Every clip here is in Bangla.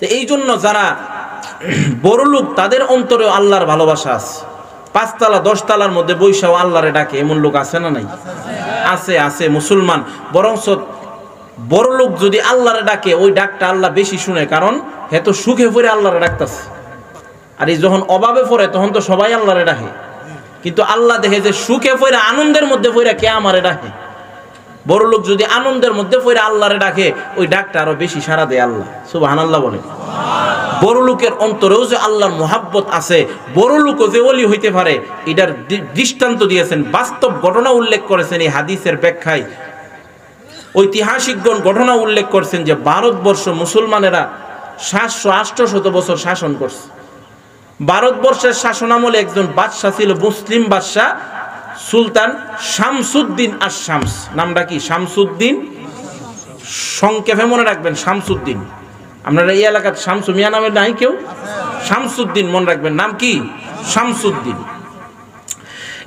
তো এই জন্য যারা বড় লোক তাদের অন্তরে আল্লাহর ভালোবাসা আছে। 5 তলা 10 তলার মধ্যে বৈশাও আল্লাহরে ডাকে, এমন লোক আছে না নাই? আছে, আছে মুসলমান। বরঞ্চ বড় লোক যদি আল্লাহরে ডাকে ওই ডাকটা আল্লাহ বেশি শুনে, কারণ হে তো সুখে পড়ে আল্লাহরে ডাকতেছে। আর এই যখন অভাবে পড়ে তখন তো সবাই আল্লাহরে ডাকে, কিন্তু আল্লাহ দেখে যে সুখে পড়ে আনন্দের মধ্যে পড়ে কে আমারে ডাকে। বড় লোক যদি আনন্দের মধ্যে পড়ে আল্লাহরে ডাকে ওই ডাকটা আরো বেশি সাড়া দেয় আল্লাহ। সুবহানাল্লাহ বলে। বড় লোকের অন্তরেও যে আল্লাহর মুহাব্বত আছে, বড় লোকও যে ওলি হইতে পারে, এটার দৃষ্টান্ত দিয়েছেন, বাস্তব ঘটনা উল্লেখ করেছেন এই হাদিসের ব্যাখ্যায়। ঐতিহাসিকগণ ঘটনা উল্লেখ করছেন যে ভারতবর্ষ মুসলমানেরা 700-800 বছর শাসন করছে। ভারতবর্ষের শাসনামলে একজন বাদশাহ ছিল, মুসলিম বাদশাহ সুলতান শামসুদ্দিন আশ-শামস। নামটা কি? শামসুদ্দিন। সংক্ষেপে মনে রাখবেন শামসুদ্দিন। আপনারা এই এলাকার শামসু মিয়া নামে নাই কেউ? শামসুদ্দিন মনে রাখবেন, নাম কি? শামসুদ্দিন।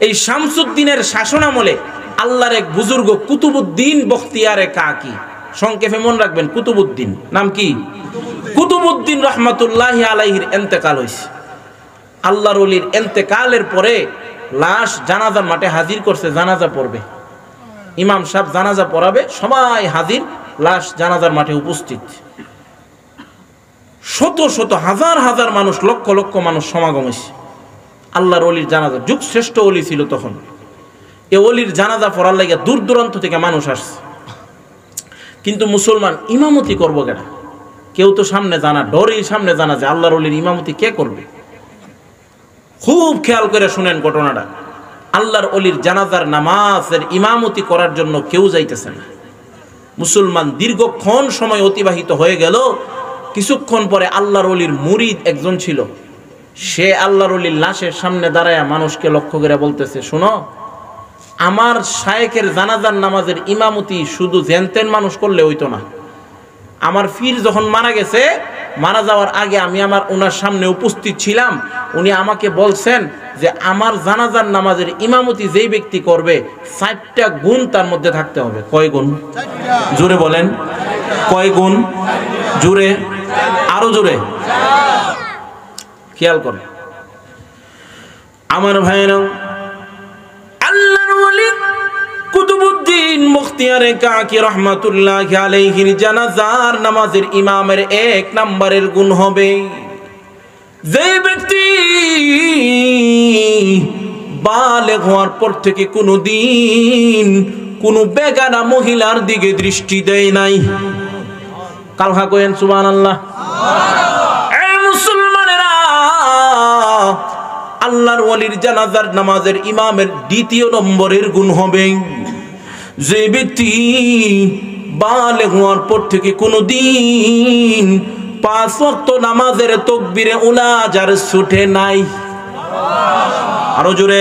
এই শামসুদ্দিনের শাসনামলে আল্লাহর এক বুজুর্গ কুতুবউদ্দিন বখতিয়ারে কাকি, সংক্ষেপে মনে রাখবেন কুতুবউদ্দিন। নাম কি? কুতুবউদ্দিন রহমাতুল্লাহি আলাইহির ইন্তেকাল হয়েছে। আল্লাহর ওলির ইন্তেকালের পরে লাশ জানাজার মাঠে হাজির করছে, জানাজা পড়বে। ইমাম সাহেব জানাজা পড়াবে, সবাই হাজির, লাশ জানাজার মাঠে উপস্থিত। শত শত হাজার হাজার মানুষ, লক্ষ লক্ষ মানুষ সমাগম হয়েছে আল্লাহর ওলির জানাজা। যুগ শ্রেষ্ঠ ওলি ছিল তখন। এ ওলির জানাজা পড়ার লাগে দূর দূরান্ত থেকে মানুষ আসছে। কিন্তু মুসলমান ইমামতি করবো কেন? কেউ তো সামনে জানা, ডরেই সামনে জানা যে আল্লাহর ওলির ইমামতি কে করবে। খুব খেয়াল করে শুনেন ঘটনাটা। আল্লাহর ওলির জানাজার নামাজের ইমামতি করার জন্য কেউ যাইতেছে না। মুসলমান দীর্ঘক্ষণ সময় অতিবাহিত হয়ে গেল। কিছুক্ষণ পরে আল্লাহর ওলির মুরিদ একজন ছিল, সে আল্লাহর ওলির লাশের সামনে দাঁড়ায় মানুষকে লক্ষ্য করে বলতেছে, শোনো, আমার শায়েখের জানাজার নামাজের ইমামতি শুধু জেনতেন মানুষ করলে হইতো না। আমার পীর যখন মারা গেছে, মারা যাওয়ার আগে আমি ওনার সামনে উপস্থিত ছিলাম। উনি আমাকে বলছেন যে আমার জানাজার নামাজের ইমামতি যেই ব্যক্তি করবে 4টা গুণ তার মধ্যে থাকতে হবে। কয় গুণ? জোরে বলেন, কয় গুণ? জোরে, আরো জোরে। খেয়াল করে আমার ভাইরা, আল্লাহর ওলি কুতুবউদ্দিন বখতিয়ারে কাকি রহমাতুল্লাহি আলাইহির জানাজার নামাজের ইমামের 1 নম্বরের গুণ হবে যে ব্যক্তি বালেগ হওয়ার পর থেকে কোনোদিন কোনো বেগানা মহিলার দিকে দৃষ্টি দেয় নাই। কালহা কয়েন সুবহানাল্লাহ। মুসলমানেরা, আল্লাহর ওলির জানাজার নামাজের ইমামের 2 নম্বরের গুণ হবে যে ব্যক্তি বালেগ হওয়ার পর থেকে কোনোদিন 5 ওয়াক্ত নামাজের তাকবীরে উলা যার ছুটে নাই। আরো জোরে।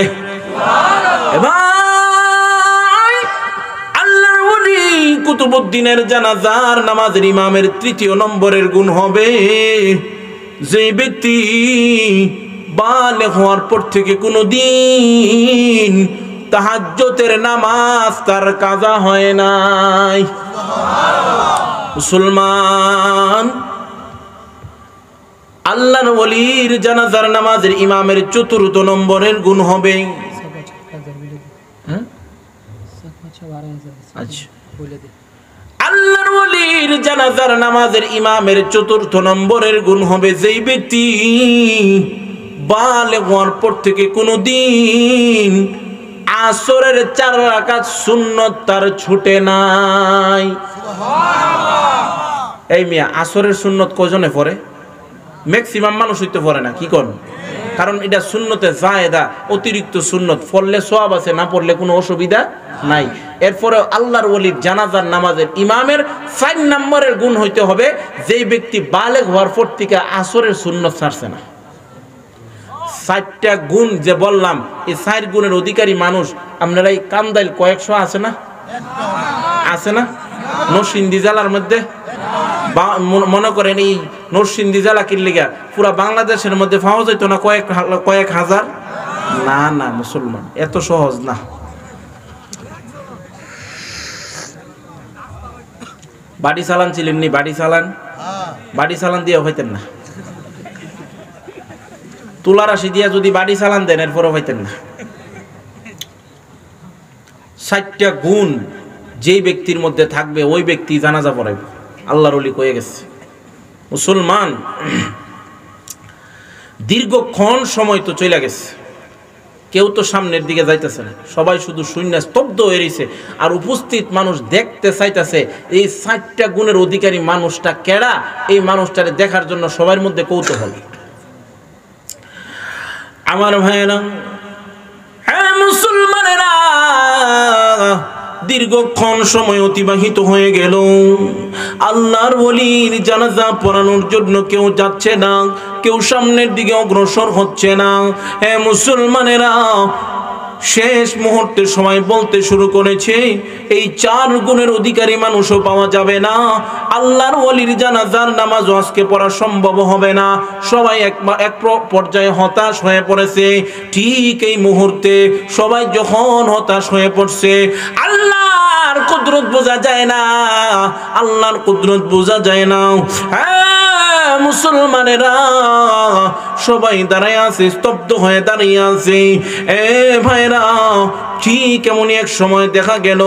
এবার আল্লাহর ওলি কুতুবউদ্দিনের জানাজার নামাজের ইমামের 3 নম্বরের গুণ হবে যে ব্যক্তি বালেগ হওয়ার পর থেকে কোনোদিন তাহাজ্জুদের নামাজ তার কাজা হয় নাই। মুসলমান, আল্লাহর ওলির জানাজার নামাজের ইমামের 4 নম্বরের গুণ হবে, আল্লাহর ওলির জানাজার নামাজের ইমামের 4 নম্বরের গুণ হবে যেই ব্যক্তি বালেগ হওয়ার পর থেকে কোনোদিন আসরের 4 রাকাত সুন্নত তার ছুটে নাই। এই মিয়া, আসরের সুন্নত কজনে পড়ে? ম্যাক্সিমাম মানুষ হইতে পড়ে না। কি কোন? কারণ এটা সুন্নতে জায়েদা, অতিরিক্ত সুন্নত, পড়লে সওয়াব আছে, না পড়লে কোনো অসুবিধা নাই। এরপরে আল্লাহর ওলির জানাজার নামাজের ইমামের 4 নম্বরের গুণ হইতে হবে যেই ব্যক্তি বালেগ হওয়ার পর থেকে আসরের সুন্নত ছাড়ছে না। 4টা গুণ যে বললাম, এই 4 গুণের অধিকারী মানুষ আপনারা এই কান্দাইল কয়েকশো আছে না? আছে না? নরসিংদী জেলার মধ্যে মনে করেন এই নরসিংদী জেলা কিল্লিগা পুরা বাংলাদেশের মধ্যে পাওয়া যেত না কয়েক হাজার? না না মুসলমান, এত সহজ না। বাড়ি চালান ছিলেন নি? বাড়ি চালান বাড়ি চালান দিয়ে হইতেন না, তুলা রাশি দিয়া যদি বাড়ি চালান দেন এরপরও হইতেন না। 60টা গুণ যেই ব্যক্তির মধ্যে থাকবে ওই ব্যক্তি জানাজা পড়াইবে, আল্লাহর ওলি কয়ে গেছে। মুসলমান দীর্ঘক্ষণ সময় তো চলে গেছে, কেউ তো সামনের দিকে যাইতেছে না, সবাই শুধু শূন্য স্তব্ধ হয়ে রয়েছে। আর উপস্থিত মানুষ দেখতে চাইতেছে এই 60টা গুণের অধিকারী মানুষটা কেডা, এই মানুষটারে দেখার জন্য সবার মধ্যে কৌতূহল। আমার ভাইয়েরা, হ্যাঁ মুসলমানেরা, দীর্ঘক্ষণ সময় অতিবাহিত হয়ে গেল, আল্লাহর ওলির জানাজা পড়ানোর জন্য কেউ যাচ্ছে না, কেউ সামনের দিকে অগ্রসর হচ্ছে না। হ্যাঁ মুসলমানেরা, শেষ মুহূর্তে সবাই বলতে শুরু করেছে এই 4 গুণের অধিকারী মানুষও পাওয়া যাবে না, আল্লাহর ওলির জানাজার নামাজ আজকে পড়া সম্ভব হবে না। সবাই এক পর্যায়ে হতাশ হয়ে পড়েছে। ঠিক এই মুহূর্তে সবাই যখন হতাশ হয়ে পড়ছে, আল্লাহর কুদরত বোঝা যায় না, আল্লাহর কুদরত বোঝা যায় না। হ্যাঁ মুসলমানেরা, সবাই দাঁড়ায় আছে, স্তব্ধ হয়ে দাঁড়িয়ে আছে। এ ভাইরা, ঠিক এমনই এক সময় দেখা গেল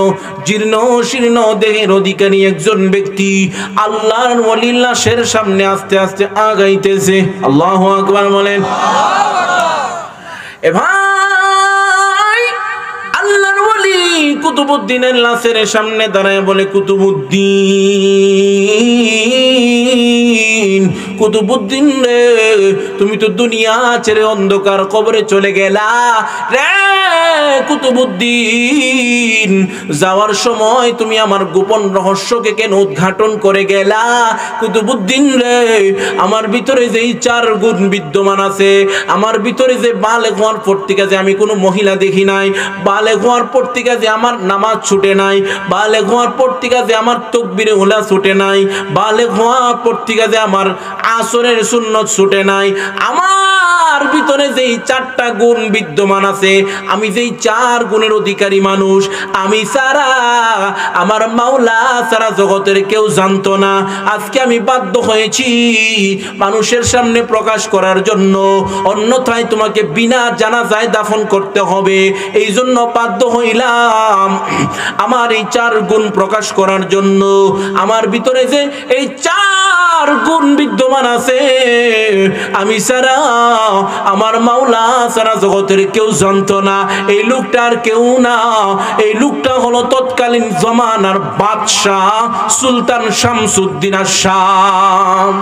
জীর্ণ শীর্ণ দেহের অধিকারী একজন ব্যক্তি আল্লাহর ওলির লাশের সামনে আস্তে আস্তে আগাইতেছে। আল্লাহু আকবার বলেন। এ ভাই, আল্লাহর ওলি কুতুবউদ্দিনের লাশের সামনে দাঁড়ায় বলে, কুতুবউদ্দিন, কুতুবউদ্দিন রে, তুমি তো দুনিয়া ছেড়ে অন্ধকার কবরে চলে গেলা রে কুতুবউদ্দিন। যাওয়ার সময় তুমি আমার গোপন রহস্যকে কেন উদ্ঘাটন করে গেলা কুতুবউদ্দিন রে? আমার ভিতরে যেই 4 গুণ বিদ্যমান আছে, আমার ভিতরে যে বালেগ হওয়ার পর থেকে যে আমি কোনো মহিলা দেখি নাই, বালেগ হওয়ার পর থেকে যে আমার নামাজ ছুটে নাই, বালেগ হওয়ার পর থেকে যে আমার তাকবীরে উলা ছুটে নাই, বালেগ হওয়ার পর থেকে যে আমার আসরের সুন্নত ছুটে নাই, আমার ভিতরে যেই 4টা গুণ বিদ্যমান আছে, আমি যেই 4 গুণের অধিকারী মানুষ, আমি ছাড়া, আমার মাওলা ছাড়া জগতের কেউ জানতো না। আজকে আমি বাধ্য হয়েছি মানুষের সামনে প্রকাশ করার জন্য, অন্যথায় তোমাকে বিনা জানাজায় দাফন করতে হবে। এই জন্য বাধ্য হইলাম আমার এই 4 গুণ প্রকাশ করার জন্য। আমার ভিতরে যে এই 4 গুণ বিদ্যমান আছে, আমি ছাড়া, আমার মাওলা ছাড়া জগতের কেউ জানতো না। এই লোকটা আর কেউ না, এই লোকটা হলো তৎকালীন জমানার বাদশাহ সুলতান শামসুদ্দিন আশ-শাম।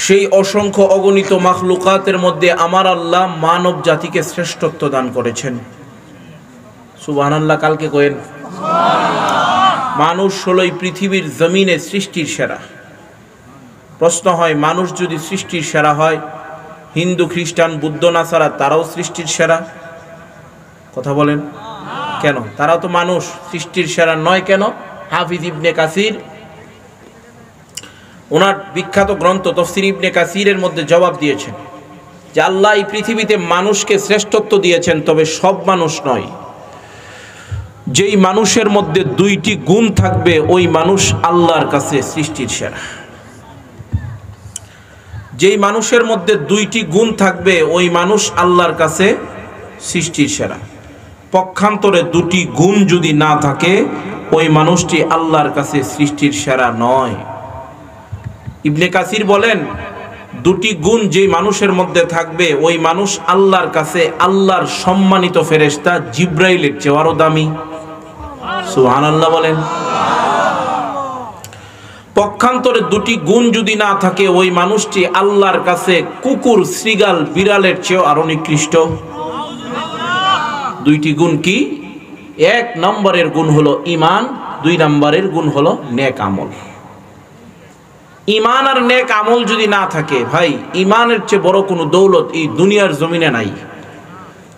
সেই অসংখ্য অগণিত মাখলুকাতের মধ্যে আমার আল্লাহ মানব জাতিকে শ্রেষ্ঠত্ব দান করেছেন। সুবহানাল্লাহ, কালকে কইেন মানুষ হলো এই পৃথিবীর জমিনে সৃষ্টির সেরা। প্রশ্ন হয়, মানুষ যদি সৃষ্টির সেরা হয়, হিন্দু খ্রিস্টান বুদ্ধ নাসারা তারাও সৃষ্টির সেরা? কথা বলেন কেন? তারাও তো মানুষ, সৃষ্টির সেরা নয় কেন? হাফিজ ইবনে কাসির ওনার বিখ্যাত গ্রন্থ তাফসীর ইবনে কাসিরের মধ্যে জবাব দিয়েছেন যে আল্লাহ এই পৃথিবীতে মানুষকে শ্রেষ্ঠত্ব দিয়েছেন, তবে সব মানুষ নয়। যেই মানুষের মধ্যে 2টি গুণ থাকবে ওই মানুষ আল্লাহর কাছে সৃষ্টির সেরা। যেই মানুষের মধ্যে 2টি গুণ থাকবে ওই মানুষ আল্লাহর কাছে সৃষ্টির সেরা। পক্ষান্তরে 2টি গুণ যদি না থাকে ওই মানুষটি আল্লাহর কাছে সৃষ্টির সেরা নয়। ইবনে কাসির বলেন, 2টি গুণ যেই মানুষের মধ্যে থাকবে ওই মানুষ আল্লাহর কাছে আল্লাহর সম্মানিত ফেরেশতা জিব্রাইলের চেয়ে আরো দামি। সুবহানাল্লাহ বলেন। পক্ষান্তরে 2টি গুণ যদি না থাকে ওই মানুষটি আল্লাহর কাছে কুকুর, শ্রীগাল, বিড়ালের চেয়ে আরো নিকৃষ্ট। 2টি গুণ কি? 1 নম্বরের গুণ হলো ঈমান, 2 নম্বরের গুণ হলো নেক আমল। ঈমান আর নেক আমল যদি না থাকে, ভাই ঈমানের চেয়ে বড় কোনো দৌলত এই দুনিয়ার জমিনে নাই।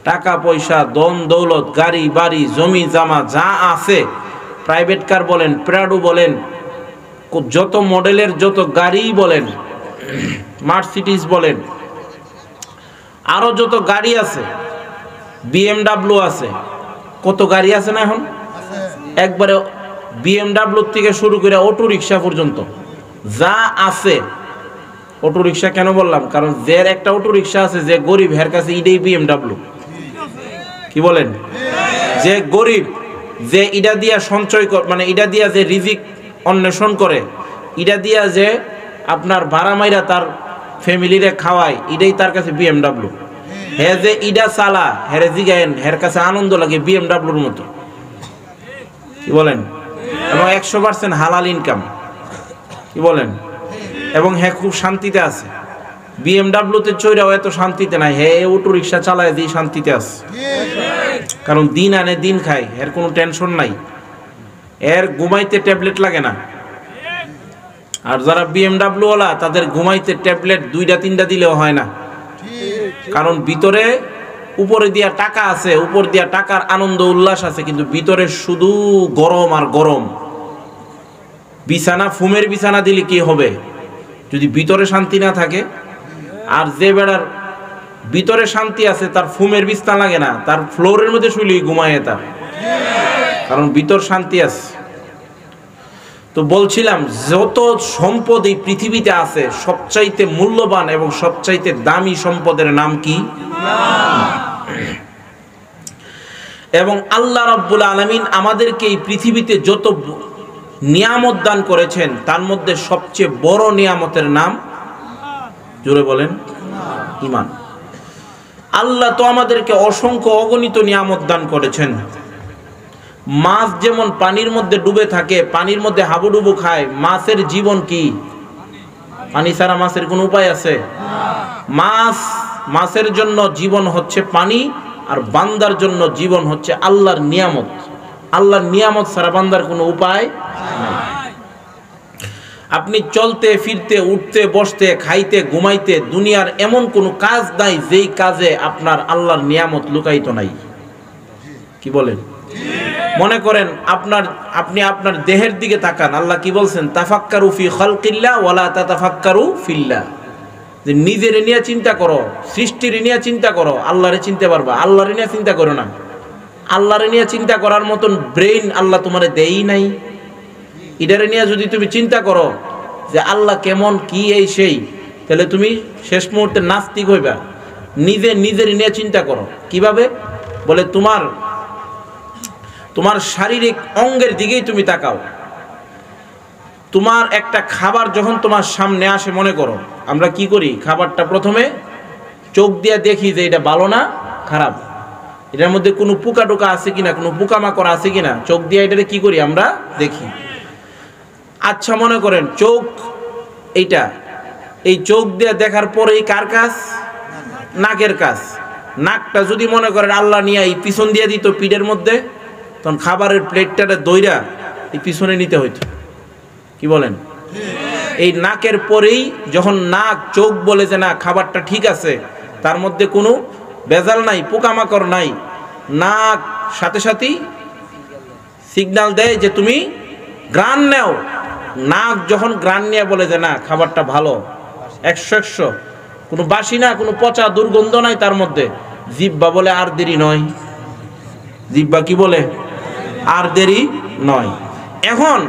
টাকা পয়সা, ধন দৌলত, গাড়ি বাড়ি, জমি জামা যা আছে, প্রাইভেট কার বলেন, প্রাডো বলেন, যত মডেলের যত গাড়ি বলেন, মার্সিডিজ বলেন, আরো যত গাড়ি আছে, BMW আছে, কত গাড়ি আছে না এখন? একবারে BMW থেকে শুরু করে অটো রিক্সা পর্যন্ত যা আছে, অটো রিক্সা কেন বললাম, কারণ যে একটা অটো রিক্সা আছে যে গরিব হের কাছে ইডাই BMW। কি বলেন? যে গরিব, যে ইডা দিয়া সঞ্চয় মানে ইডা দিয়া যে রিজিক অন্বেষণ করে, ইডা দিয়া যে আপনার ভাড়া মাইরা তার ফ্যামিলিরে খাওয়ায়, ইডাই তার কাছে BMW। হে যে ইডা চালা হেরে জিগায়েন, হের কাছে আনন্দ লাগে BMWর মতো। কি বলেন? এবং 100% হালাল ইনকাম। কি বলেন? এবং হ্যাঁ খুব শান্তিতে আছে। BMWতে চৈরাও এত শান্তিতে নাই, হে অটো রিক্সা চালায় দিয়ে শান্তিতে আছে। কারণ দিন আনে দিন খায়, এর কোনো টেনশন নাই, এর ঘুমাইতে ট্যাবলেট লাগে না। আর যারা BMW ওয়ালা তাদের ঘুমাইতে ট্যাবলেট 2টা 3টা দিলেও হয় না, কারণ ভিতরে উপরে দিয়া টাকা আছে, উপর দিয়া টাকার আনন্দ উল্লাস আছে, কিন্তু ভিতরে শুধু গরম আর গরম। বিছানা ফুমের বিছানা দিলে কি হবে যদি ভিতরে শান্তি না থাকে? আর যে বেড়ার ভিতরে শান্তি আছে তার ফুমের বিছানা লাগে না, তার ফ্লোরের মধ্যে শুলেই ঘুমায় তার, কারণ ভিতর শান্তি আছে। তো বলছিলাম যত সম্পদ এই পৃথিবীতে আছে সবচাইতে মূল্যবান এবং সবচাইতে দামি সম্পদের নাম কি? এবং আল্লাহ রাব্বুল আলামিন আমাদেরকে এই পৃথিবীতে যত নিয়ামত দান করেছেন তার মধ্যে সবচেয়ে বড় নিয়ামতের নাম, জোরে বলেন, ঈমান। আল্লাহ তো আমাদেরকে অসংখ্য অগণিত নিয়ামত দান করেছেন। মাছ যেমন পানির মধ্যে ডুবে থাকে, পানির মধ্যে হাবুডুবু খায়, মাছের জীবন কি? পানি ছাড়া মাছের কোনো উপায় আছে? মাছের জন্য জীবন হচ্ছে পানি, আর বান্দার জন্য জীবন হচ্ছে আল্লাহর নিয়ামত। আল্লাহর নিয়ামত ছাড়া বান্দার কোনো উপায় নাই। আপনি চলতে ফিরতে, উঠতে বসতে, খাইতে ঘুমাইতে দুনিয়ার এমন কোনো কাজ নাই যেই কাজে আপনার আল্লাহর নিয়ামত লুকায়িত নাই। কি বলেন? মনে করেন আপনি আপনার দেহের দিকে তাকান, আল্লাহ কি বলছেন? তাফাক্কারু ফি খালকিল্লাহ ওয়ালা তাতাফাক্কারু ফিল্লাহ। যে নিজের নিয়ে চিন্তা করো, সৃষ্টির নিয়ে চিন্তা করো, আল্লাহরে চিনতে পারবা। আল্লাহরে নিয়ে চিন্তা করো না। আল্লাহরে নিয়ে চিন্তা করার মতন ব্রেইন আল্লাহ তোমারে দেই নাই। এটারে নিয়ে যদি তুমি চিন্তা করো যে আল্লাহ কেমন, কি এই সেই, তাহলে তুমি শেষ মুহূর্তে নাস্তিক হইবা। নিজের নিয়ে চিন্তা করো। কিভাবে? বলে তোমার শারীরিক অঙ্গের দিকেই তুমি তাকাও। তোমার একটা খাবার যখন তোমার সামনে আসে, মনে করো আমরা কি করি, খাবারটা প্রথমে চোখ দিয়ে দেখি যে এটা ভালো না খারাপ, এটার মধ্যে কোনো পোকা টোকা আছে কিনা, কোনো পোকামাকড় আছে কিনা, চোখ দিয়ে এটাকে কি করি আমরা দেখি। আচ্ছা মনে করেন চোখ এইটা, এই চোখ দিয়ে দেখার পরেই কার কাজ? নাকের কাজ। নাকটা যদি মনে করেন আল্লাহ নিয়ে এই পিছন দিয়ে দিত পিঠের মধ্যে, তখন খাবারের প্লেটটা দইরা এই পিছনে নিতে হইতো। কি বলেন? এই নাকের পরেই যখন নাক চোখ বলে যে না খাবারটা ঠিক আছে, তার মধ্যে কোনো ভেজাল নাই, পোকামাকড় নাই, নাক সাথে সাথেই সিগন্যাল দেয় যে তুমি ঘ্রাণ নাও। নাক যখন ঘ্রাণ নিয়ে বলে যে না খাবারটা ভালো, 100 কোনো বাসি না, কোনো পচা দুর্গন্ধ নাই তার মধ্যে, জিহ্বা বলে আর দেরি নয়। জিহ্বা কি বলে? আর দেরি নয়। এখন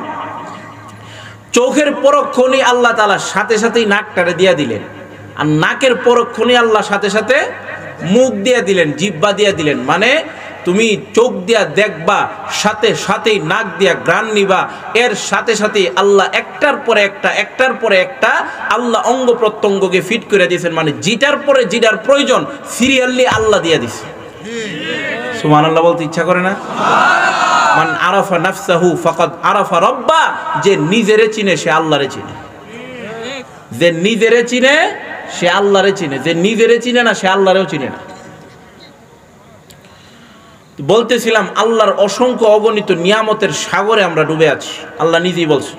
চোখের পরক্ষণই আল্লাহ তাআলা সাথে সাথেই নাকটারে দিয়া দিলেন, আর নাকের পরক্ষণই আল্লাহ সাথে সাথে মুখ দিয়ে দিলেন, জিহ্বা দিয়ে দিলেন। মানে তুমি চোখ দিয়া দেখবা, সাথে সাথেই নাক দিয়া ঘ্রাণ নিবা, এর সাথে সাথেই আল্লাহ একটার পরে একটা আল্লাহ অঙ্গ প্রত্যঙ্গকে ফিট করে দিয়েছেন। মানে যেটার পরে যেটার প্রয়োজন সিরিয়ালি আল্লাহ দিয়ে দিছে। সুবহানাল্লাহ বলতে ইচ্ছা করে না? মান আরাফা নাফসাহু ফাকাদ আরাফা রাব্বা। যে নিজেরে চিনে সে আল্লাহরে চিনে। যে নিজেরে চিনে সে আল্লাহরে চিনে। যে নিজেরে চিনে না সে আল্লাহরেও চিনে না। বলতেছিলাম আল্লাহর অসংখ্য অগণিত নিয়ামতের সাগরে আমরা ডুবে আছি। আল্লাহ নিজেই বলছেন,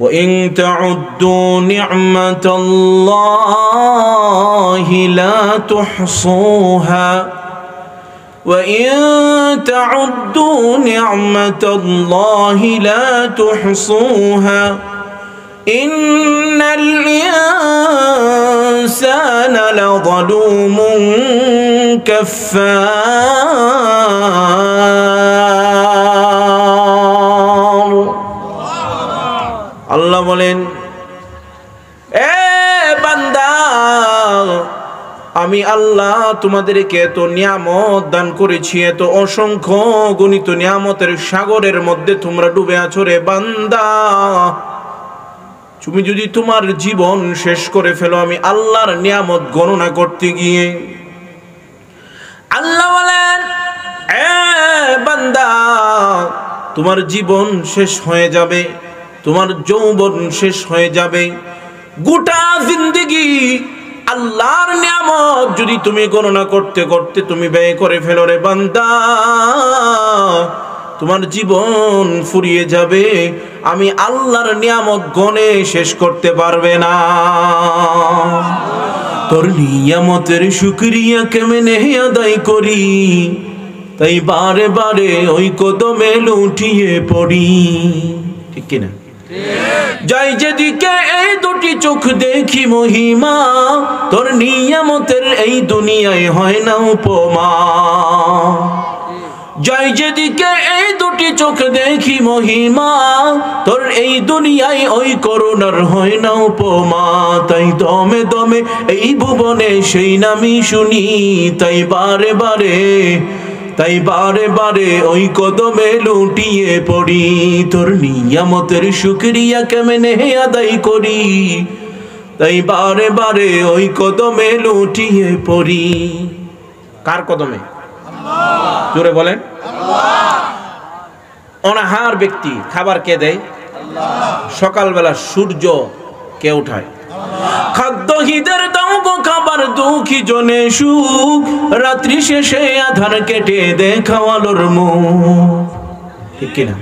وَإِن تَعُدُّوا نِعْمَةَ اللَّهِ لَا تُحْصُوهَا وَإِن تَعُدُّوا نِعْمَةَ اللَّهِ لَا تُحْصُوهَا إِنَّ الْإِنسَانَ لَظَلُومٌ كَفَّارٌ। আল্লাহ বলেন, এ বান্দা, আমি আল্লাহ তোমাদেরকে এত নিয়ামত দান করেছি, এত অসংখ্য গণিত নিয়ামতের সাগরের মধ্যে তোমরা ডুবে আছো রে বান্দা। তুমি যদি তোমার জীবন শেষ করে ফেলো আমি আল্লাহর নিয়ামত গণনা করতে গিয়ে, আল্লাহ বলেন, এ বান্দা, তোমার জীবন শেষ হয়ে যাবে, তোমার যৌবন শেষ হয়ে যাবে, গোটা জিন্দেগি আল্লাহর নিয়ামত যদি তুমি গণনা করতে করতে তুমি ব্যয় করে ফেলো রে বান্দা, তোমার জীবন ফুরিয়ে যাবে, আমি আল্লাহর নিয়ামত গণে শেষ করতে পারবে না। তোর নিয়ামতের শুকরিয়া কেমনে আদায় করি, তাই বারে বারে ওই কদমে লুটিয়ে পড়ি। ঠিক কিনা? যাই যেদিকে এই দুটি চোখ দেখি মহিমা, তোর নিয়ামতের এই দুনিয়ায় হয় না উপমা। যাই যেদিকে এই দুটি চোখ দেখি মহিমা, তোর এই দুনিয়ায় ওই করুণার হয় না উপমা। তাই দমে দমে এই ভুবনে সেই নামই শুনি, তাই বারে বারে ওই কদমে লুটিয়ে পড়ি। তোর নিয়ামতের শুকরিয়া কেমনে আদায় করি, তাই বারে বারে ওই কদমে লুটিয়ে পড়ি। কার কদমে? জোরে বলেন। অনাহার ব্যক্তি খাবার কে দেয়? সকালবেলা সূর্য কে উঠায়? খাদ্যহীদের দাও গো খাবার, দুঃখী জনে সুখ, রাত্রি শেষে আধার কেটে দেখাওয়ালোর মুখ। ঠিক কিনা?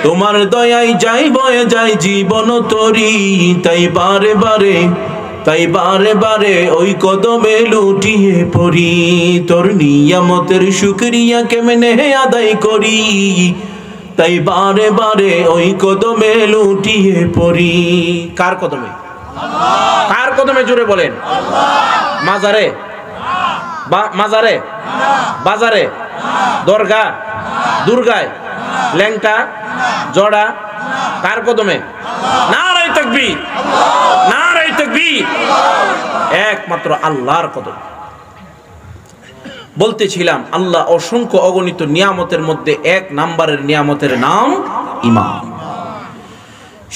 তোমার দয়ায় যাই বয়ে যায় জীবন তরি, তাই বারে বারে ওই কদমে লুটিয়ে পড়ি। তোর নিয়ামতের শুকরিয়া কেমনে আদায় করি, তাই বারে বারে ওই কদমে লুটিয়ে পড়ি। কার কদমে? কার কদমে? জোরে বলেন। মাজারে? মাজারে? বাজারে? দরগা? দুর্গায়? ল্যাংটা? জড়া? কার কদমে? নারায়ে তাকবীর, নারায়ে তাকবীর। একমাত্র আল্লাহর কদম। বলতেছিলাম আল্লাহ অসংখ্য অগণিত নিয়ামতের মধ্যে এক নাম্বারের নিয়ামতের নাম ঈমান।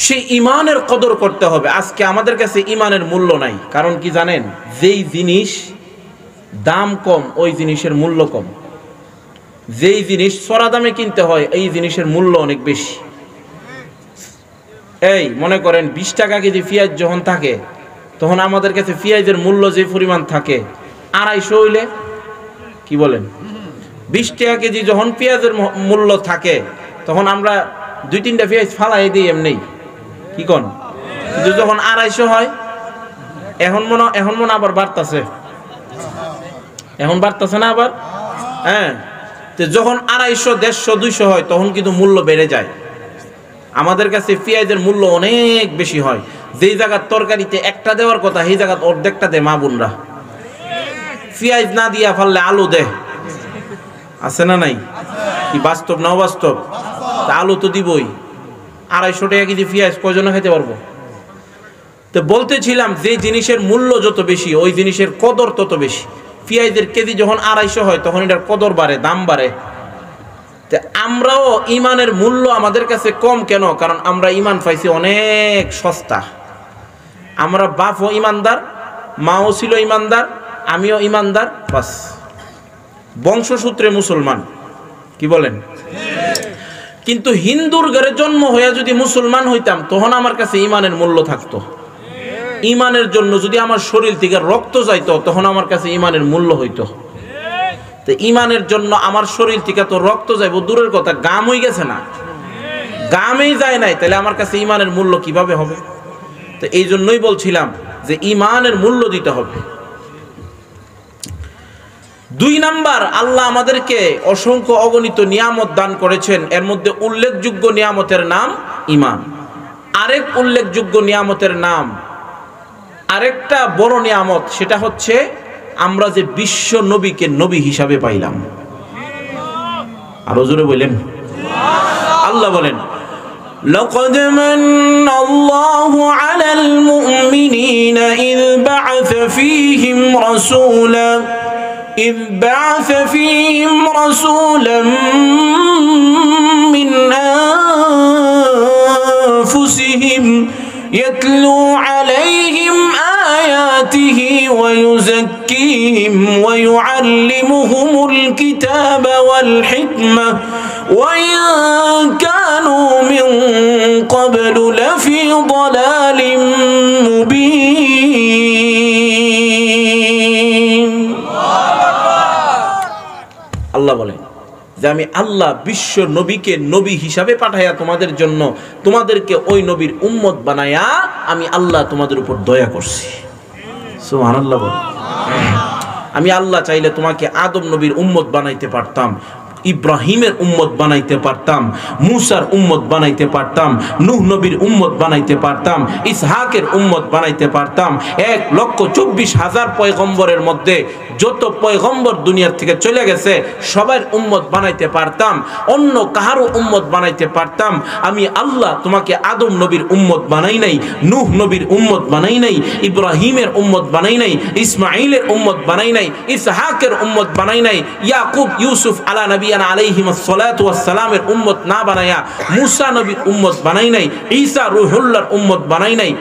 সেই ঈমানের কদর করতে হবে। আজকে আমাদের কাছে ঈমানের মূল্য নাই। কারণ কি জানেন? যেই জিনিস দাম কম ওই জিনিসের মূল্য কম, যেই জিনিস চড়া দামে কিনতে হয় এই জিনিসের মূল্য অনেক বেশি। এই মনে করেন 20 টাকা কেজি পেঁয়াজ যখন থাকে, তখন আমাদের কাছে পেঁয়াজের মূল্য যে পরিমাণ থাকে 250 হইলে, কি বলেন? 20 টাকা কেজি যখন পেঁয়াজের মূল্য থাকে, তখন আমরা 2-3টা পেঁয়াজ ফালাই দিই এমনি, কি কোন? কিন্তু যখন 250 হয়, এখন মনে আবার বাড়তাছে, এখন বাড়তাছে না আবার? হ্যাঁ, তো যখন 250, 150, 200 হয় তখন কিন্তু মূল্য বেড়ে যায়। আমাদের কাছে পেঁয়াজের মূল্য অনেক বেশি হয়। যেই জায়গার তরকারিতে একটা দেওয়ার কথা সেই জায়গায় অর্ধেকটা দেয় মা বোনরা। পেঁয়াজ না দিয়া ফেললে আলু দেয়, আছে না নাই? কি বাস্তব না অবাস্তব? তা আলু তো দিবই। 250 টাকা কেজি পেঁয়াজ কয়জনে খেতে পারবো? তো বলতেছিলাম যে জিনিসের মূল্য যত বেশি ওই জিনিসের কদর তত বেশি। পেঁয়াজের কেজি যখন 250 হয় তখন এটার কদর বাড়ে, দাম বাড়ে। আমরাও ঈমানের মূল্য আমাদের কাছে কম কেন? কারণ আমরা ঈমান পাইছি অনেক সস্তা। আমরা বাপও ঈমানদার, মাও ছিল ঈমানদার, আমিও ঈমানদার, বাস বংশসূত্রে মুসলমান। কি বলেন? কিন্তু হিন্দুর ঘরে জন্ম হইয়া যদি মুসলমান হইতাম তখন আমার কাছে ঈমানের মূল্য থাকতো। ঈমানের জন্য যদি আমার শরীর থেকে রক্ত যাইতো তখন আমার কাছে ঈমানের মূল্য হইতো। তো ঈমানের জন্য আমার শরীর থেকে তো রক্ত যাইব দূরের কথা, গাম হয়ে গেছে না, গামেই যায় নাই, তাহলে আমার কাছে ঈমানের মূল্য কিভাবে হবে? তো এই জন্যই বলছিলাম যে ঈমানের মূল্য দিতে হবে। 2 নাম্বার, আল্লাহ আমাদেরকে অসংখ্য অগণিত নিয়ামত দান করেছেন, এর মধ্যে উল্লেখযোগ্য নিয়ামতের নাম ঈমান। আরেক উল্লেখযোগ্য নিয়ামতের নাম, আরেকটা বড় নিয়ামত, সেটা হচ্ছে আমরা যে বিশ্ব নবীকে নবী হিসাবে পাইলাম। আরো জোরে বলেন। আল্লাহ বলেন لقد من الله على المؤمنين إذ بعث فيهم رسولا من أنفسهم يتلو عليهم آياته ويزكيهم ويعلمهم الكتاب والحكمة وإن كانوا من قبل لفي ضلال مبين الله বলে যে আমি আল্লাহ বিশ্ব নবীকে নবী হিসাবে পাঠাইয়া তোমাদের জন্য তোমাদেরকে ওই নবীর উম্মত বানায়া আমি আল্লাহ তোমাদের উপর দয়া করছি। সুবহানাল্লাহ বলে। আমি আল্লাহ চাইলে তোমাকে আদম নবীর উম্মত বানাইতে পারতাম, ইব্রাহিমের উম্মত বানাইতে পারতাম, মুসার উম্মত বানাইতে পারতাম, নূহ নবীর উম্মত বানাইতে পারতাম, ইসহাকের উম্মত বানাইতে পারতাম। 1,24,000 পয়গম্বরের মধ্যে যত পয়গম্বর দুনিয়ার থেকে চলে গেছে সবার উম্মত বানাইতে পারতাম, অন্য কাহারও উম্মত বানাইতে পারতাম। আমি আল্লাহ তোমাকে আদম নবীর উম্মত বানাই নাই, নূহ নবীর উম্মত বানাই নাই, ইব্রাহিমের উম্মত বানাই নাই, ইসমাঈলের উম্মত বানাই নাই, ইসহাকের উম্মত বানাই নাই, ইয়াকুব ইউসুফ আলা নবী সালামের উম্মত না বানায়া মুসা নবীর উম্মত বানাই নাই, ঈসা রূহুল্লাহর উম্মত বানাই নাই।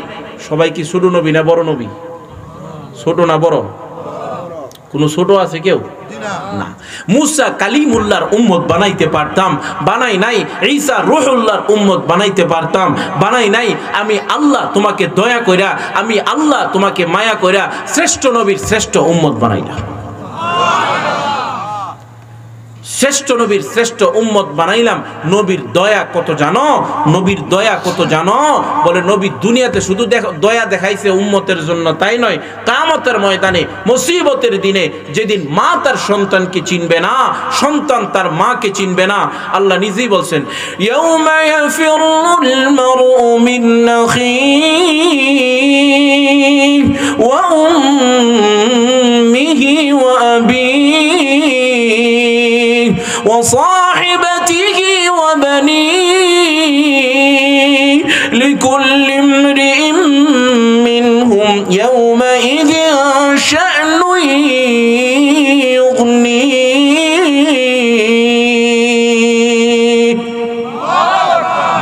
সবাই কি ছোট নবী না বড় নবী? ছোট না বড়? কোন ছোট আছে কেউ? না। মুসা কালিমুল্লাহর উম্মত বানাইতে পারতাম, বানাই নাই। ঈসা রূহুল্লাহর উম্মত বানাইতে পারতাম, বানাই নাই। আমি আল্লাহ তোমাকে দয়া কইরা, আমি আল্লাহ তোমাকে মায়া কইরা শ্রেষ্ঠ নবীর শ্রেষ্ঠ উম্মত বানাইলাম। শ্রেষ্ঠ নবীর শ্রেষ্ঠ উম্মত বানাইলাম। নবীর দয়া কত জানো? নবীর দয়া কত জানো? বলে নবী দুনিয়াতে শুধু দয়া দেখাইছে উম্মতের জন্য তাই নয়, কিয়ামতের ময়দানে মুসিবতের দিনে যেদিন মা তার সন্তানকে চিনবে না, সন্তান তার মাকে চিনবে না, আল্লাহ নিজেই বলছেন ইয়াউমা ইয়াফিরুল মারউ মিন আখিহি ওয়া উম্মিহি ওয়া আবিহি وصاحبته وبنيه لكل امرئ منهم يومئذ شأن يغنيه